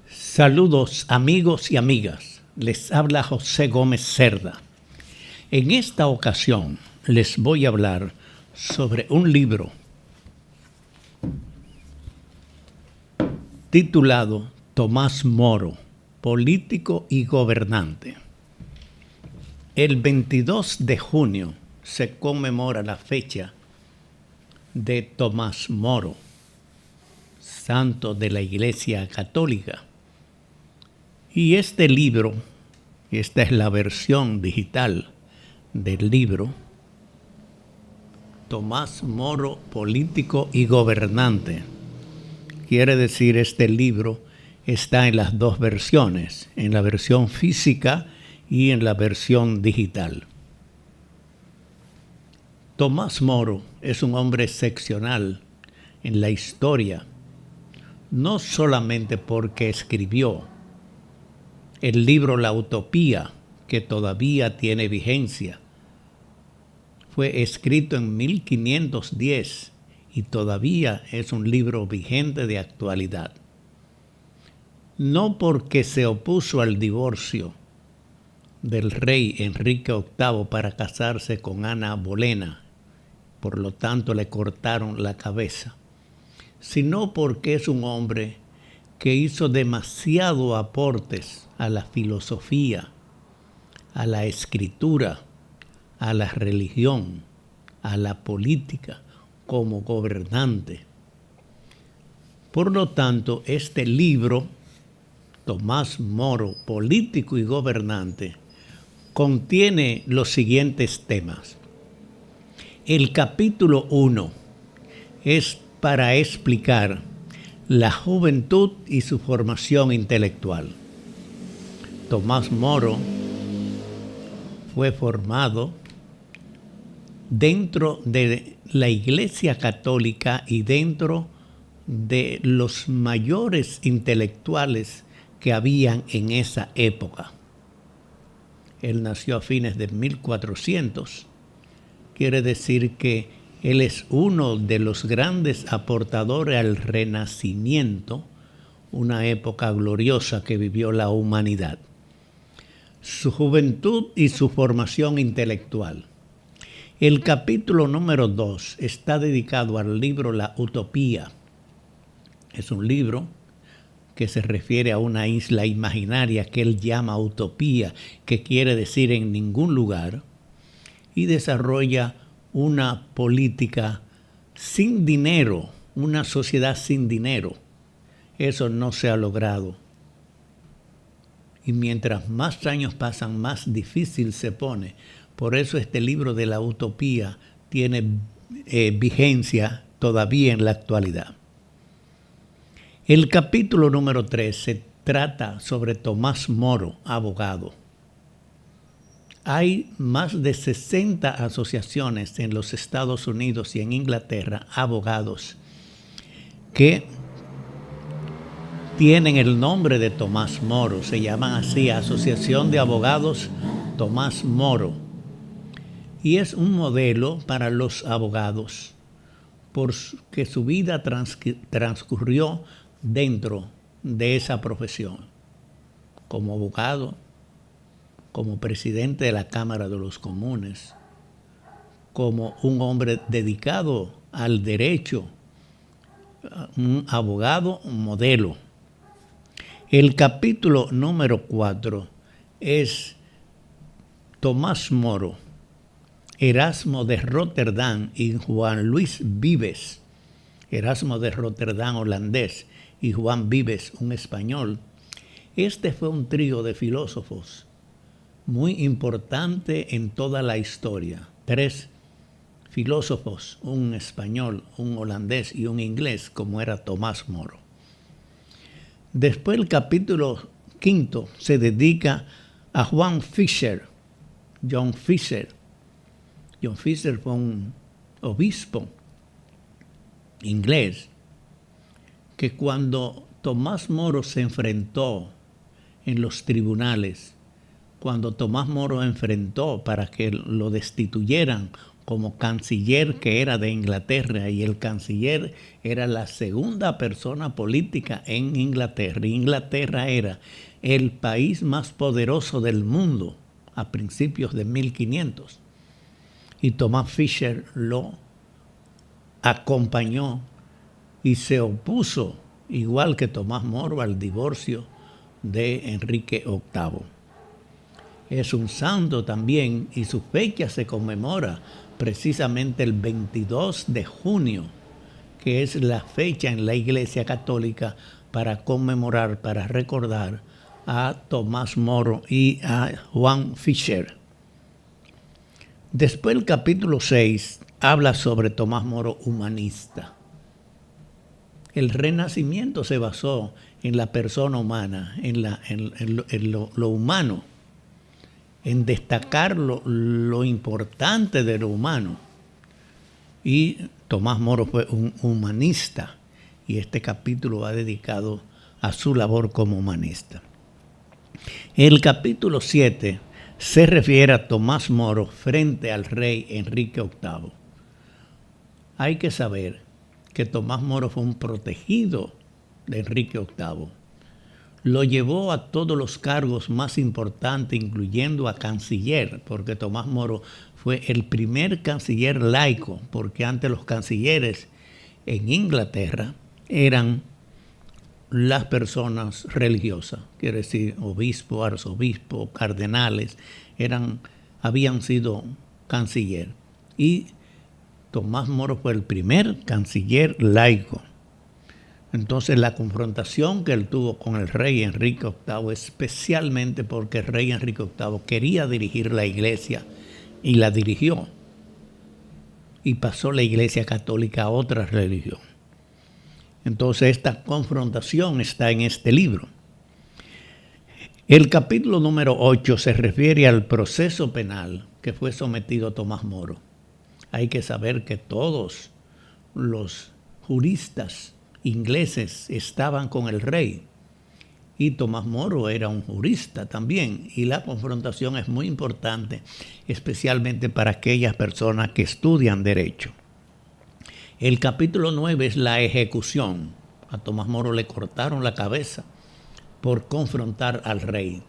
Saludos amigos y amigas, les habla José Gómez Cerda. En esta ocasión les voy a hablar sobre un libro titulado Tomás Moro, político y gobernante. El 22 de junio se conmemora la fecha de Tomás Moro, santo de la Iglesia Católica. Y este libro, esta es la versión digital del libro, Tomás Moro, político y gobernante. Quiere decir, este libro está en las dos versiones, en la versión física y en la versión digital. Tomás Moro es un hombre excepcional en la historia, no solamente porque escribió el libro La Utopía, que todavía tiene vigencia. Fue escrito en 1510 y todavía es un libro vigente de actualidad. No porque se opuso al divorcio del rey Enrique VIII para casarse con Ana Bolena, por lo tanto le cortaron la cabeza, sino porque es un hombre que hizo demasiados aportes a la filosofía, a la escritura, a la religión, a la política como gobernante. Por lo tanto, este libro, Tomás Moro, político y gobernante, contiene los siguientes temas. El capítulo 1 es para explicar la juventud y su formación intelectual. Tomás Moro fue formado dentro de la Iglesia Católica y dentro de los mayores intelectuales que habían en esa época. Él nació a fines de 1400. Quiere decir que él es uno de los grandes aportadores al Renacimiento, una época gloriosa que vivió la humanidad. Su juventud y su formación intelectual. El capítulo número 2 está dedicado al libro La Utopía. Es un libro que se refiere a una isla imaginaria que él llama utopía, que quiere decir en ningún lugar, y desarrolla una política sin dinero, una sociedad sin dinero. Eso no se ha logrado. Y mientras más años pasan, más difícil se pone. Por eso este libro de la utopía tiene vigencia todavía en la actualidad. El capítulo número 3 se trata sobre Tomás Moro, abogado. Hay más de 60 asociaciones en los Estados Unidos y en Inglaterra, abogados, que tienen el nombre de Tomás Moro. Se llaman así, Asociación de Abogados Tomás Moro. Y es un modelo para los abogados, porque su vida transcurrió dentro de esa profesión, como abogado, como presidente de la Cámara de los Comunes, como un hombre dedicado al derecho, un abogado modelo. El capítulo número 4 es Tomás Moro, Erasmo de Rotterdam y Juan Luis Vives. Erasmo de Rotterdam, holandés, y Juan Vives, un español. Este fue un trío de filósofos muy importante en toda la historia. 3 filósofos, un español, un holandés y un inglés, como era Tomás Moro. Después el capítulo 5 se dedica a John Fisher. John Fisher fue un obispo inglés que cuando Tomás Moro se enfrentó en los tribunales, cuando Tomás Moro enfrentó para que lo destituyeran como canciller, que era de Inglaterra, y el canciller era la segunda persona política en Inglaterra. Inglaterra era el país más poderoso del mundo a principios de 1500. Y Thomas Fisher lo acompañó y se opuso, igual que Tomás Moro, al divorcio de Enrique VIII. Es un santo también y su fecha se conmemora precisamente el 22 de junio, que es la fecha en la Iglesia Católica para conmemorar, para recordar a Tomás Moro y a Juan Fisher. Después el capítulo 6 habla sobre Tomás Moro humanista. El Renacimiento se basó en la persona humana, en lo humano, en destacar lo importante de lo humano. Y Tomás Moro fue un humanista, y este capítulo va dedicado a su labor como humanista. El capítulo 7 se refiere a Tomás Moro frente al rey Enrique VIII. Hay que saber que Tomás Moro fue un protegido de Enrique VIII. Lo llevó a todos los cargos más importantes, incluyendo a canciller, porque Tomás Moro fue el primer canciller laico, porque antes los cancilleres en Inglaterra eran las personas religiosas, quiere decir obispo, arzobispo, cardenales, habían sido canciller. Y Tomás Moro fue el primer canciller laico. Entonces la confrontación que él tuvo con el rey Enrique VIII, especialmente porque el rey Enrique VIII quería dirigir la iglesia y la dirigió, y pasó la iglesia católica a otra religión. Entonces esta confrontación está en este libro. El capítulo número 8 se refiere al proceso penal que fue sometido Tomás Moro. Hay que saber que todos los juristas ingleses estaban con el rey, y Tomás Moro era un jurista también, y la confrontación es muy importante, especialmente para aquellas personas que estudian derecho. El capítulo 9 es la ejecución. A Tomás Moro le cortaron la cabeza por confrontar al rey.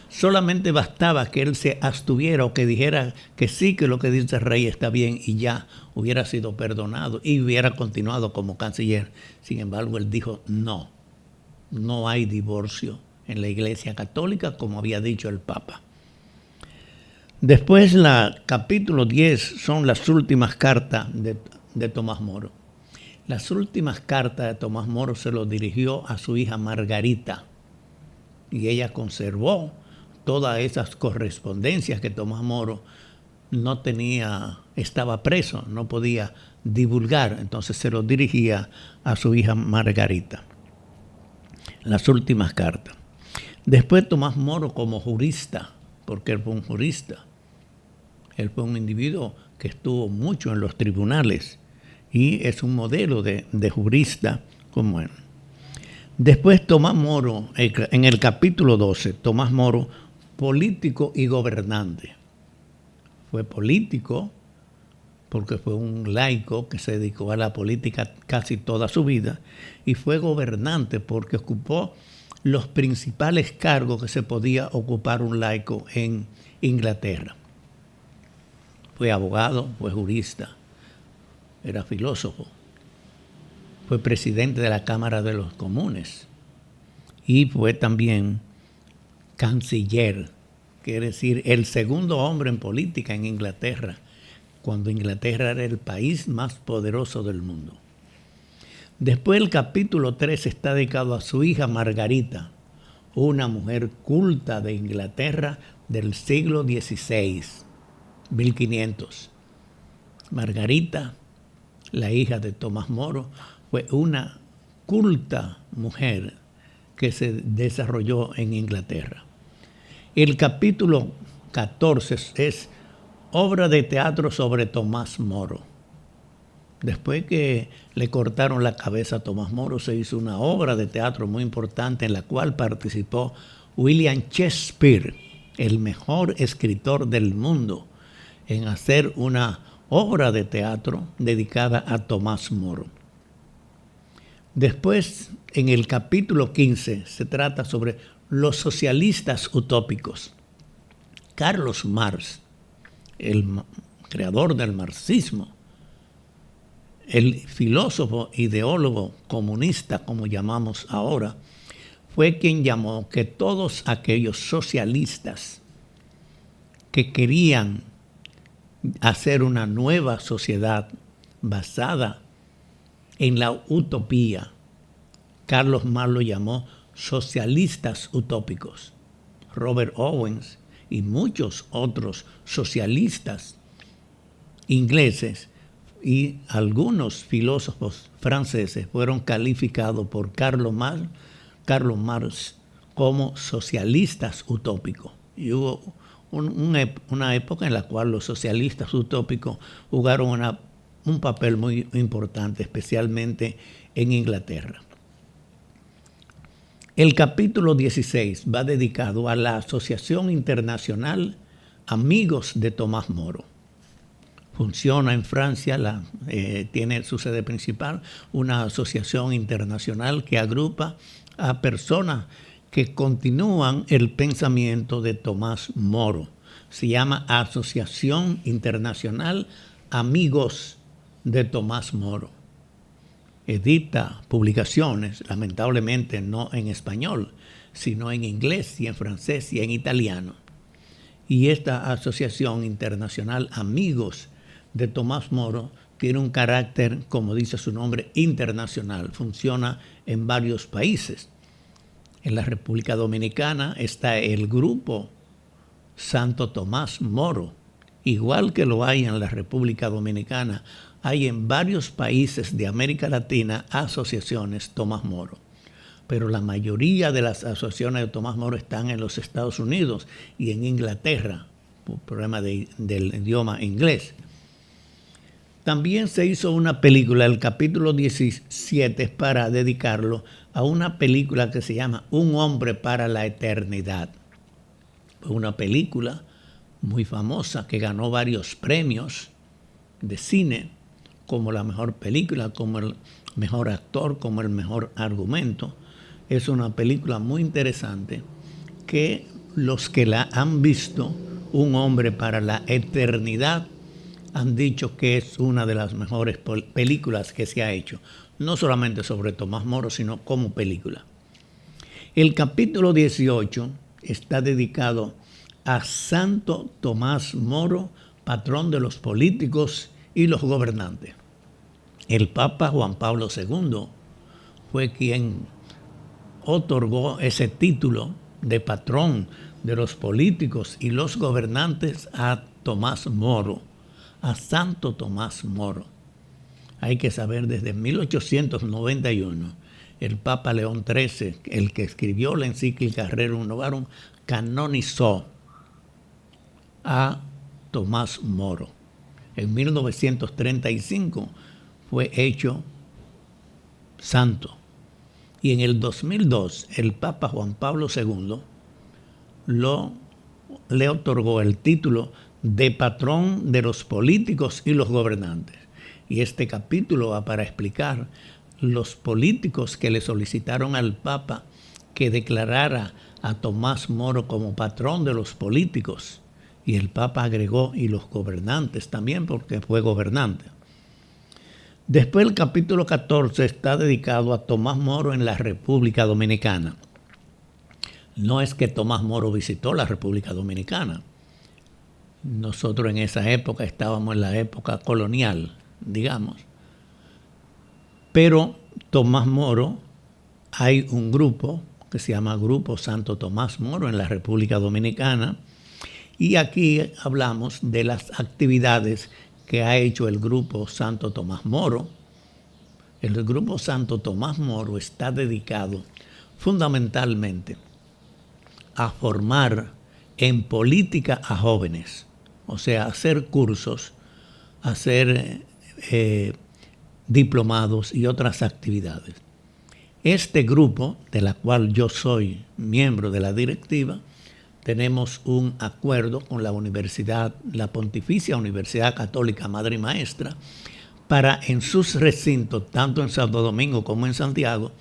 Solamente bastaba que él se abstuviera o que dijera que sí, que lo que dice el rey está bien, y ya hubiera sido perdonado y hubiera continuado como canciller. Sin embargo, él dijo no hay divorcio en la Iglesia Católica, como había dicho el Papa. Después, capítulo 10 son las últimas cartas de Tomás Moro. Las últimas cartas de Tomás Moro se lo dirigió a su hija Margarita, y ella conservó todas esas correspondencias que Tomás Moro estaba preso, no podía divulgar, entonces se lo dirigía a su hija Margarita. Las últimas cartas. Después Tomás Moro como jurista, porque él fue un jurista. Él fue un individuo que estuvo mucho en los tribunales y es un modelo de jurista como él. Después Tomás Moro, en el capítulo 12, Tomás Moro, político y gobernante. Fue político porque fue un laico que se dedicó a la política casi toda su vida, y fue gobernante porque ocupó los principales cargos que se podía ocupar un laico en Inglaterra. Fue abogado, fue jurista, era filósofo, fue presidente de la Cámara de los Comunes y fue también canciller, quiere decir el segundo hombre en política en Inglaterra, cuando Inglaterra era el país más poderoso del mundo. Después el capítulo 3 está dedicado a su hija Margarita, una mujer culta de Inglaterra del siglo XVI, 1500. Margarita, la hija de Tomás Moro, fue una culta mujer que se desarrolló en Inglaterra. El capítulo 14 es obra de teatro sobre Tomás Moro. Después que le cortaron la cabeza a Tomás Moro, se hizo una obra de teatro muy importante en la cual participó William Shakespeare, el mejor escritor del mundo, en hacer una obra de teatro dedicada a Tomás Moro. Después, en el capítulo 15, se trata sobre los socialistas utópicos. Carlos Marx, el creador del marxismo, el filósofo, ideólogo comunista, como llamamos ahora, fue quien llamó que todos aquellos socialistas que querían hacer una nueva sociedad basada en la utopía, Carlos Marx lo llamó socialistas utópicos. Robert Owens y muchos otros socialistas ingleses y algunos filósofos franceses fueron calificados por Carlos Marx como socialistas utópicos. Y hubo una época en la cual los socialistas utópicos jugaron un papel muy importante, especialmente en Inglaterra. El capítulo 16 va dedicado a la Asociación Internacional Amigos de Tomás Moro. Funciona en Francia, tiene su sede principal, una asociación internacional que agrupa a personas que continúan el pensamiento de Tomás Moro. Se llama Asociación Internacional Amigos de Tomás Moro. Edita publicaciones, lamentablemente no en español, sino en inglés y en francés y en italiano. Y esta Asociación Internacional Amigos de Tomás Moro tiene un carácter, como dice su nombre, internacional. Funciona en varios países. En la República Dominicana está el Grupo Santo Tomás Moro. Igual que lo hay en la República Dominicana, hay en varios países de América Latina asociaciones Tomás Moro. Pero la mayoría de las asociaciones de Tomás Moro están en los Estados Unidos y en Inglaterra, por problema del idioma inglés. También se hizo una película, el capítulo 17, para dedicarlo a una película que se llama Un hombre para la eternidad. Una película muy famosa que ganó varios premios de cine, como la mejor película, como el mejor actor, como el mejor argumento. Es una película muy interesante que los que la han visto, Un hombre para la eternidad, han dicho que es una de las mejores películas que se ha hecho, no solamente sobre Tomás Moro, sino como película. El capítulo 18 está dedicado a Santo Tomás Moro, patrón de los políticos y los gobernantes. El Papa Juan Pablo II fue quien otorgó ese título de patrón de los políticos y los gobernantes a Tomás Moro, a Santo Tomás Moro. Hay que saber, desde 1891, el Papa León XIII, el que escribió la encíclica Rerum Novarum, canonizó a Tomás Moro. En 1935 fue hecho santo. Y en el 2002, el Papa Juan Pablo II le otorgó el título de patrón de los políticos y los gobernantes. Y este capítulo va para explicar los políticos que le solicitaron al Papa que declarara a Tomás Moro como patrón de los políticos. Y el Papa agregó, y los gobernantes también, porque fue gobernante. Después el capítulo 14 está dedicado a Tomás Moro en la República Dominicana. No es que Tomás Moro visitó la República Dominicana. Nosotros en esa época estábamos en la época colonial, digamos. Pero Tomás Moro, hay un grupo que se llama Grupo Santo Tomás Moro en la República Dominicana, y aquí hablamos de las actividades que ha hecho el Grupo Santo Tomás Moro. El Grupo Santo Tomás Moro está dedicado fundamentalmente a formar en política a jóvenes, o sea, hacer cursos, hacer diplomados y otras actividades. Este grupo, de la cual yo soy miembro de la directiva, tenemos un acuerdo con la universidad, la Pontificia Universidad Católica Madre y Maestra, para en sus recintos, tanto en Santo Domingo como en Santiago,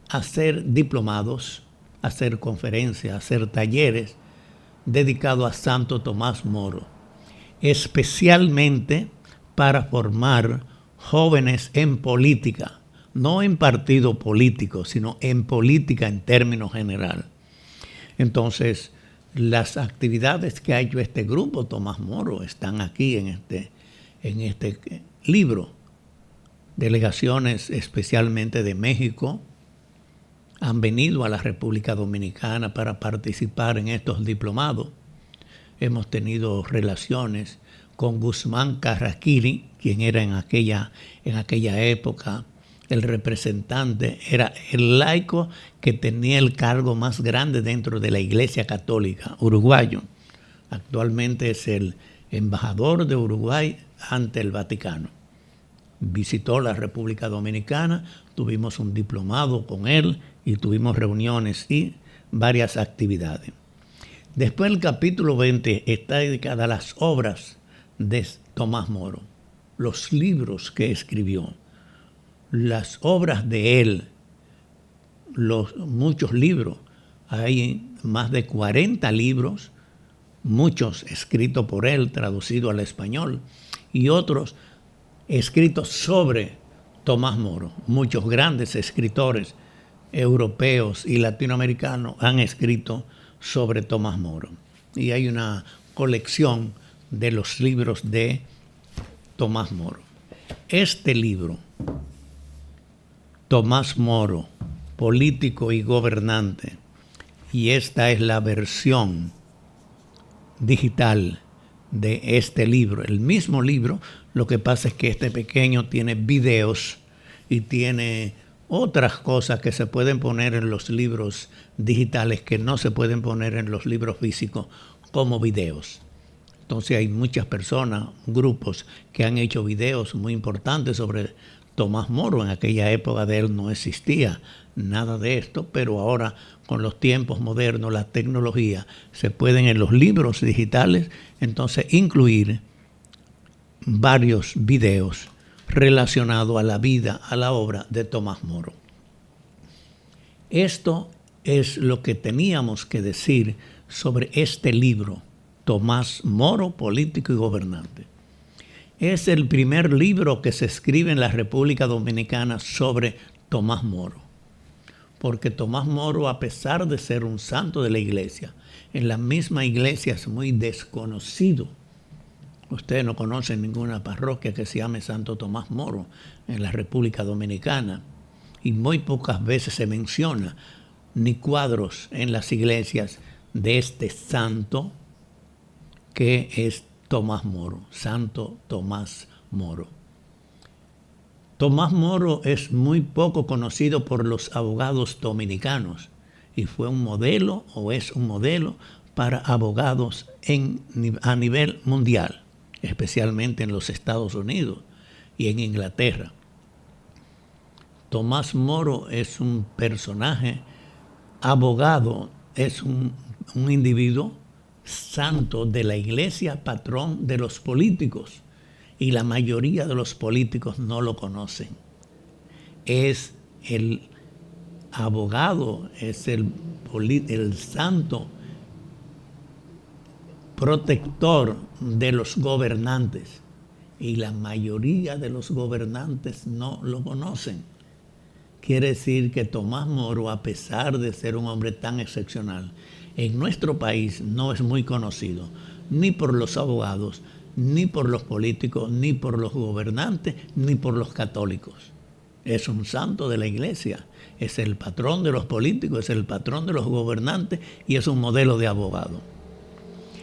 hacer diplomados, hacer conferencias, hacer talleres dedicados a Santo Tomás Moro, especialmente para formar jóvenes en política, no en partido político, sino en política en términos general. Entonces, las actividades que ha hecho este grupo Tomás Moro están aquí en este libro. Delegaciones especialmente de México han venido a la República Dominicana para participar en estos diplomados. Hemos tenido relaciones con Guzmán Carraquiri, quien era en aquella época el representante, era el laico que tenía el cargo más grande dentro de la Iglesia Católica, uruguayo. Actualmente es el embajador de Uruguay ante el Vaticano. Visitó la República Dominicana, tuvimos un diplomado con él y tuvimos reuniones y varias actividades. Después el capítulo 20 está dedicado a las obras de Tomás Moro, los libros que escribió, las obras de él, muchos libros. Hay más de 40 libros, muchos escritos por él, traducidos al español, y otros escritos sobre Tomás Moro. Muchos grandes escritores europeos y latinoamericanos han escrito sobre Tomás Moro. Y hay una colección de los libros de Tomás Moro. Este libro, Tomás Moro, político y gobernante, y esta es la versión digital de este libro. El mismo libro, lo que pasa es que este pequeño tiene videos y tiene otras cosas que se pueden poner en los libros digitales que no se pueden poner en los libros físicos como videos. Entonces hay muchas personas, grupos que han hecho videos muy importantes sobre Tomás Moro. En aquella época de él no existía nada de esto, pero ahora con los tiempos modernos, la tecnología, se pueden en los libros digitales entonces incluir varios videos relacionados a la vida, a la obra de Tomás Moro. Esto es lo que teníamos que decir sobre este libro, Tomás Moro, político y gobernante. Es el primer libro que se escribe en la República Dominicana sobre Tomás Moro, porque Tomás Moro, a pesar de ser un santo de la iglesia, en la misma iglesia es muy desconocido. Ustedes no conocen ninguna parroquia que se llame Santo Tomás Moro en la República Dominicana, y muy pocas veces se menciona ni cuadros en las iglesias de este santo que es Tomás Moro, Santo Tomás Moro. Tomás Moro es muy poco conocido por los abogados dominicanos y fue un modelo o es un modelo para abogados a nivel mundial, especialmente en los Estados Unidos y en Inglaterra. Tomás Moro es un personaje abogado, es un individuo santo de la iglesia, patrón de los políticos, y la mayoría de los políticos no lo conocen. Es el abogado, es el santo protector de los gobernantes, y la mayoría de los gobernantes no lo conocen. Quiere decir que Tomás Moro, a pesar de ser un hombre tan excepcional, en nuestro país no es muy conocido, ni por los abogados, ni por los políticos, ni por los gobernantes, ni por los católicos. Es un santo de la iglesia, es el patrón de los políticos, es el patrón de los gobernantes y es un modelo de abogado.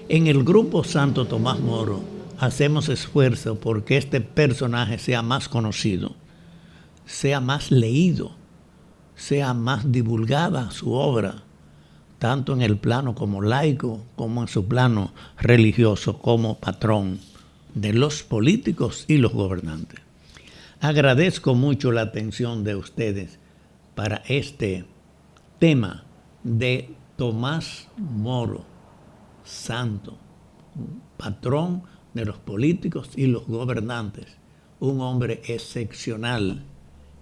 En el grupo Santo Tomás Moro hacemos esfuerzo porque este personaje sea más conocido, sea más leído, sea más divulgada su obra, tanto en el plano como laico, como en su plano religioso, como patrón de los políticos y los gobernantes. Agradezco mucho la atención de ustedes para este tema de Tomás Moro, santo, un patrón de los políticos y los gobernantes, un hombre excepcional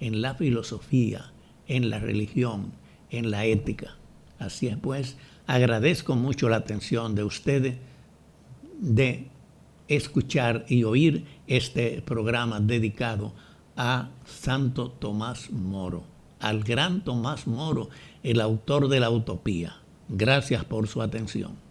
en la filosofía, en la religión, en la ética. Así es pues, agradezco mucho la atención de ustedes de escuchar y oír este programa dedicado a Santo Tomás Moro, al gran Tomás Moro, el autor de la Utopía. Gracias por su atención.